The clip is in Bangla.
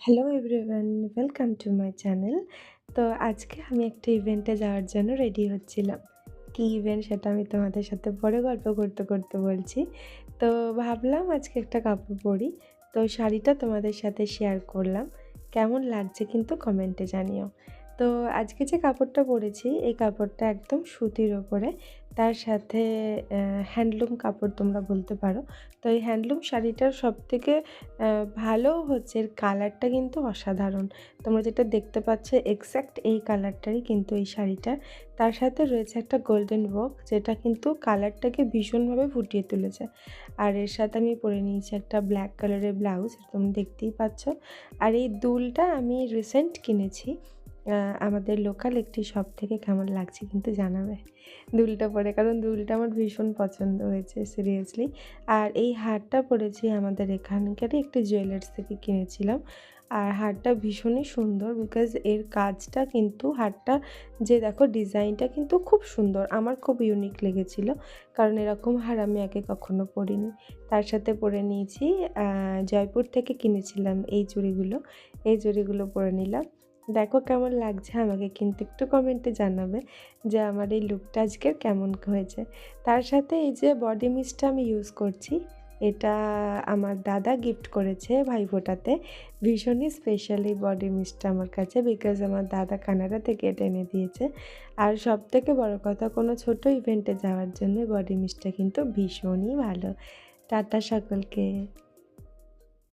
Hello everyone, welcome to my channel. তো আজকে আমি একটা ইভেন্টে যাওয়ার জন্য রেডি হচ্ছিলাম। কী ইভেন্ট সেটা আমি তোমাদের সাথে পরে গল্প করতে করতে বলছি। তো ভাবলাম আজকে একটা কাপড় পরি। তো শাড়িটা তোমাদের সাথে শেয়ার করলাম। কেমন লাগছে কিন্তু কমেন্টে জানিও। তো আজকে যে কাপড়টা পরেছি এই কাপড়টা একদম সুতির ওপরে, তার সাথে হ্যান্ডলুম কাপড় তোমরা বলতে পারো। তো এই হ্যান্ডলুম শাড়িটার সবথেকে ভালো হচ্ছে এর কালারটা কিন্তু অসাধারণ। তোমরা যেটা দেখতে পাচ্ছ এক্স্যাক্ট এই কালারটারই কিন্তু এই শাড়িটার। তার সাথে রয়েছে একটা গোল্ডেন ওয়ার্ক যেটা কিন্তু কালারটাকে ভীষণভাবে ফুটিয়ে তুলেছে। আর এর সাথে আমি পরে নিয়েছি একটা ব্ল্যাক কালারের ব্লাউজ, তোমরা দেখতেই পাচ্ছ। আর এই দুলটা আমি রিসেন্ট কিনেছি আমাদের লোকাল একটি শপ থেকে। কেমন লাগছে কিন্তু জানাবে দুলটা পরে, কারণ দুলটা আমার ভীষণ পছন্দ হয়েছে সিরিয়াসলি। আর এই হারটা পরেছি আমাদের এখানকারই একটি জুয়েলার্স থেকে কিনেছিলাম। আর হারটা ভীষণই সুন্দর বিকজ এর কাজটা কিন্তু হারটা যে দেখো ডিজাইনটা কিন্তু খুব সুন্দর, আমার খুব ইউনিক লেগেছিল, কারণ এরকম হার আমি আগে কখনো পরিনি। তার সাথে পরে নিয়েছি জয়পুর থেকে কিনেছিলাম এই চুড়িগুলো পরে নিলাম। দেখো কেমন লাগছে আমাকে কিন্তু একটু কমেন্টে জানাবে যে আমার এই লুকটা আজকের কেমন হয়েছে। তার সাথে এই যে বডি মিস্টটা আমি ইউজ করছি, এটা আমার দাদা গিফট করেছে ভাইফোঁটাতে। ভীষণই স্পেশাল এই বডি মিস্টটা আমার কাছে, বিকজ আমার দাদা কানাডা থেকে এটা এনে দিয়েছে। আর সবথেকে বড় কথা, কোনো ছোট ইভেন্টে যাওয়ার জন্য বডি মিস্টটা কিন্তু ভীষণই ভালো। টাটা সকলকে।